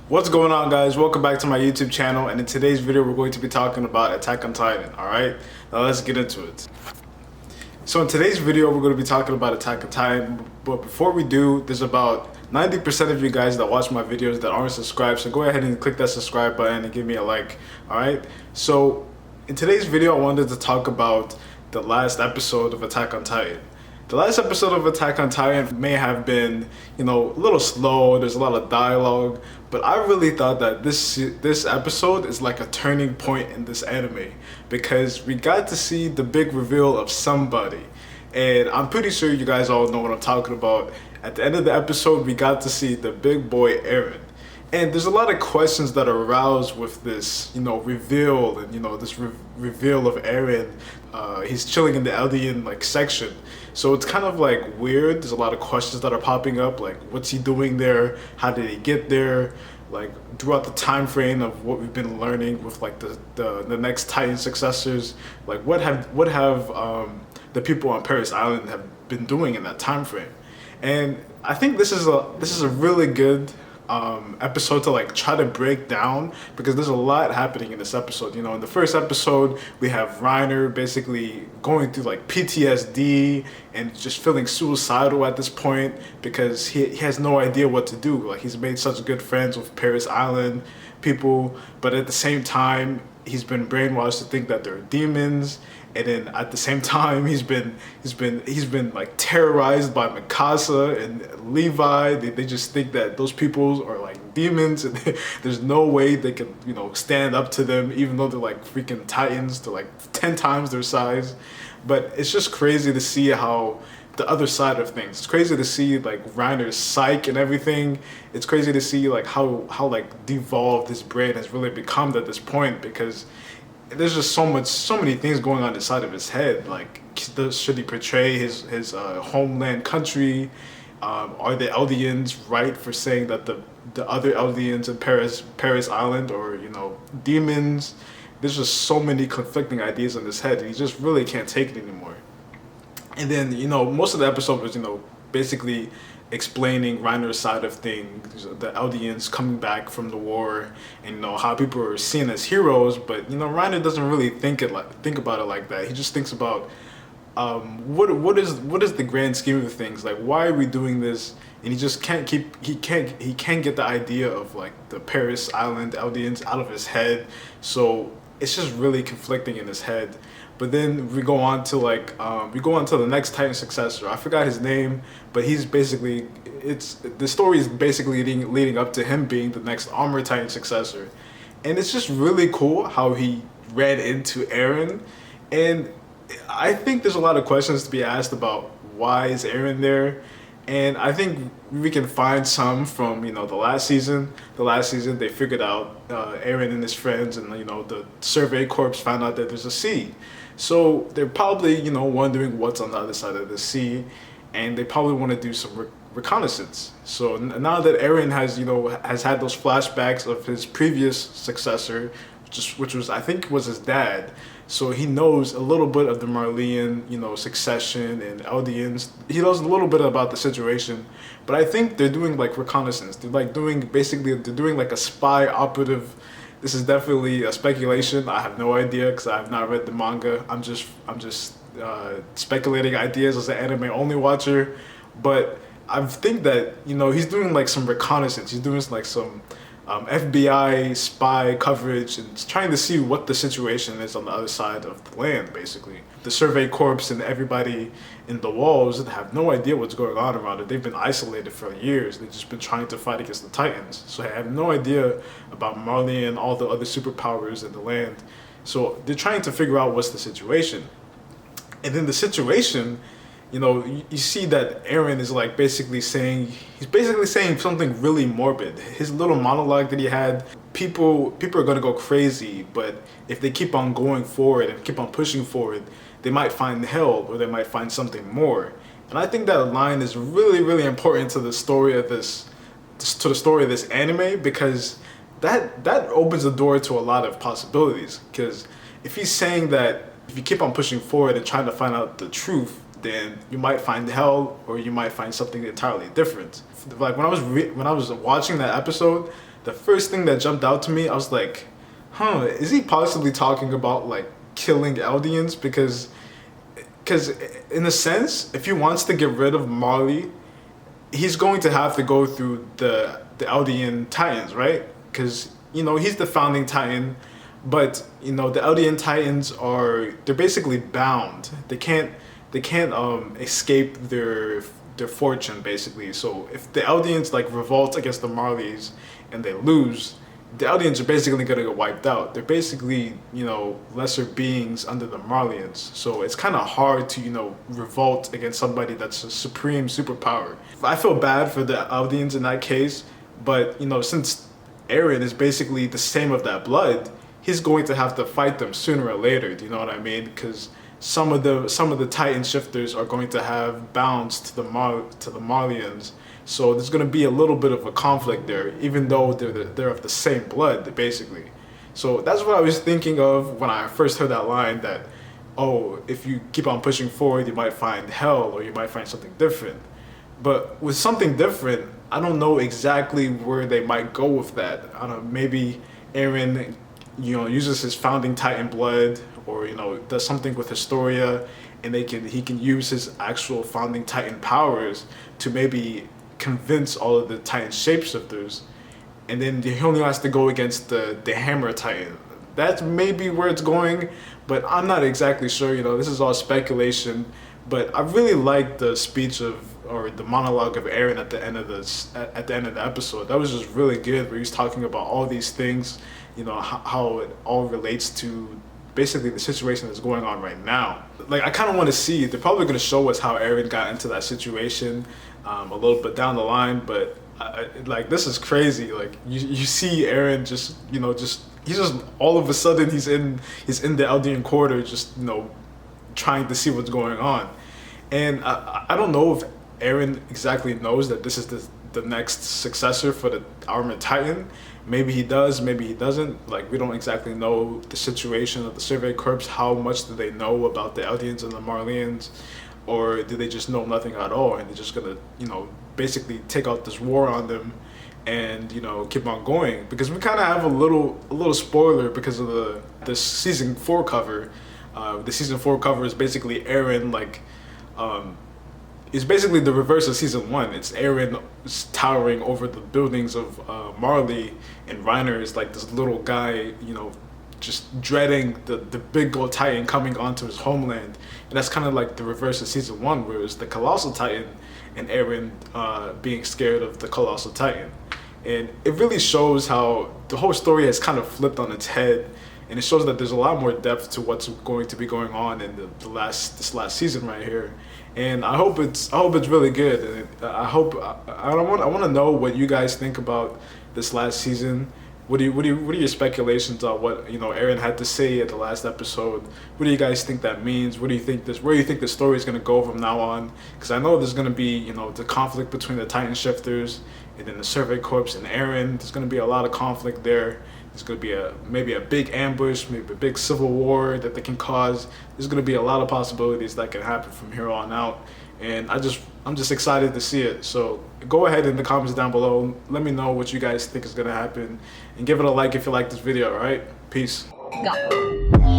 What's going on, guys? Welcome back to my YouTube channel, and in today's video we're going to be talking about Attack on Titan. Alright, now let's get into it. So in today's video we're going to be talking about Attack on Titan, but before we do, there's about 90% of you guys that watch my videos that aren't subscribed, so go ahead and click that subscribe button and give me a like. Alright, so in today's video I wanted to talk about the last episode of Attack on Titan. The last episode of Attack on Titan may have been, a little slow, there's a lot of dialogue, but I really thought that this episode is like a turning point in this anime because we got to see the big reveal of somebody. And I'm pretty sure you guys all know what I'm talking about. At the end of the episode, we got to see the big boy Eren. And there's a lot of questions that are aroused with this, reveal and, this reveal of Eren. He's chilling in the Eldian, section. So it's kind of, weird. There's a lot of questions that are popping up, like, what's he doing there? How did he get there? Like, throughout the time frame of what we've been learning with, the next Titan successors, what have the people on Paris Island have been doing in that time frame? And I think this is a really good episode to try to break down because there's a lot happening in this episode. In the first episode we have Reiner basically going through PTSD and just feeling suicidal at this point because he has no idea what to do. He's made such good friends with Paris Island people, but at the same time he's been brainwashed to think that they're demons. And then at the same time, he's been terrorized by Mikasa and Levi. They just think that those people are demons, and there's no way they can stand up to them, even though they're freaking titans. They're 10 times their size. But it's just crazy to see how the other side of things. It's crazy to see Reiner's psyche and everything. It's crazy to see how devolved his brain has really become at this point because there's just so many things going on inside of his head. Should he portray his homeland country? Are the Eldians right for saying that the other Eldians in Paris Island or demons? There's just so many conflicting ideas in his head, and he just really can't take it anymore. And then most of the episode was basically explaining Reiner's side of things, the Eldians coming back from the war, and how people are seen as heroes. But Reiner doesn't really think about it like that. He just thinks about what is the grand scheme of things. Why are we doing this? And he just can't get the idea of the Paris Island Eldians out of his head. So it's just really conflicting in his head. But then we go on to the next Titan successor. I forgot his name, but he's basically the story is basically leading up to him being the next Armor Titan successor, and it's just really cool how he ran into Eren. And I think there's a lot of questions to be asked about why is Eren there, and I think we can find some from the last season. The last season they figured out Eren and his friends and the Survey Corps found out that there's a sea. So they're probably, wondering what's on the other side of the sea, and they probably want to do some reconnaissance. So now that Eren has had those flashbacks of his previous successor, which was I think was his dad, so he knows a little bit of the Marleyan, succession and Eldians. He knows a little bit about the situation, but I think they're doing reconnaissance. They're doing a spy operative. This is definitely a speculation. I have no idea because I have not read the manga. I'm just speculating ideas as an anime only watcher. But I think that he's doing some reconnaissance. He's doing some FBI spy coverage and trying to see what the situation is on the other side of the land. Basically, the Survey Corps and everybody in the walls have no idea what's going on around it. They've been isolated for years. They've just been trying to fight against the Titans. So they have no idea about Marley and all the other superpowers in the land. So they're trying to figure out what's the situation. And then the situation, you see that Eren is basically saying something really morbid. His little monologue that he had, people are gonna go crazy, but if they keep on going forward and keep on pushing forward, they might find hell or they might find something more. And I think that line is really, really important to the story of this anime because that opens the door to a lot of possibilities. Because if he's saying that if you keep on pushing forward and trying to find out the truth, then you might find hell or you might find something entirely different. When I was watching that episode, the first thing that jumped out to me, I was like, is he possibly talking about like killing Eldians? Because in a sense, if he wants to get rid of Marley, he's going to have to go through the Eldian Titans, right? Because he's the founding Titan, but the Eldian Titans they're basically bound. They can't escape their fortune, basically. So if the Eldians like revolt against the Marleys and they lose, the Eldians are basically gonna get wiped out. They're basically lesser beings under the Marleyans. So it's kind of hard to revolt against somebody that's a supreme superpower. I feel bad for the Eldians in that case, but since Eren is basically the same of that blood, he's going to have to fight them sooner or later. Do you know what I mean? Because some of the Titan shifters are going to have bounds to the Marleyans, so there's going to be a little bit of a conflict there, even though they're of the same blood, basically. So that's what I was thinking of when I first heard that line, that, oh, if you keep on pushing forward, you might find hell, or you might find something different. But with something different, I don't know exactly where they might go with that. I don't know, maybe Eren uses his founding Titan blood, or does something with Historia, and he can use his actual founding Titan powers to maybe convince all of the Titan shapeshifters, and then he only has to go against the Hammer Titan. That's maybe where it's going, but I'm not exactly sure. This is all speculation. But I really liked the speech or the monologue of Eren at the end of the episode. That was just really good, where he's talking about all these things, how it all relates to basically the situation that's going on right now. Like, I kind of want to see, they're probably going to show us how Eren got into that situation a little bit down the line, but like, this is crazy. Like, you see Eren just he's just all of a sudden he's in the Eldian quarter, just trying to see what's going on. And I don't know if Eren exactly knows that this is the next successor for the Armored Titan. Maybe he does, maybe he doesn't. Like, we don't exactly know the situation of the Survey Corps. How much do they know about the Eldians and the Marleyans? Or do they just know nothing at all, and they're just gonna, basically take out this war on them and, keep on going? Because we kind of have a little spoiler because of the season 4 cover. The season 4 cover is basically Eren, like, it's basically the reverse of season 1. It's Eren towering over the buildings of Marley, and Reiner is like this little guy, just dreading the big gold Titan coming onto his homeland. And that's kind of like the reverse of season 1, where it was the Colossal Titan and Eren being scared of the Colossal Titan. And it really shows how the whole story has kind of flipped on its head. And it shows that there's a lot more depth to what's going to be going on in this last season right here. And I hope it's really good. And I want to know what you guys think about this last season. What are your speculations on what Eren had to say at the last episode? What do you guys think that means? Where do you think the story is going to go from now on? Because I know there's going to be the conflict between the Titan shifters and then the Survey Corps and Eren. There's going to be a lot of conflict there. There's going to be maybe a big ambush, maybe a big civil war that they can cause. There's going to be a lot of possibilities that can happen from here on out. And I'm just excited to see it. So go ahead in the comments down below. Let me know what you guys think is going to happen. And give it a like if you like this video, all right? Peace. Go.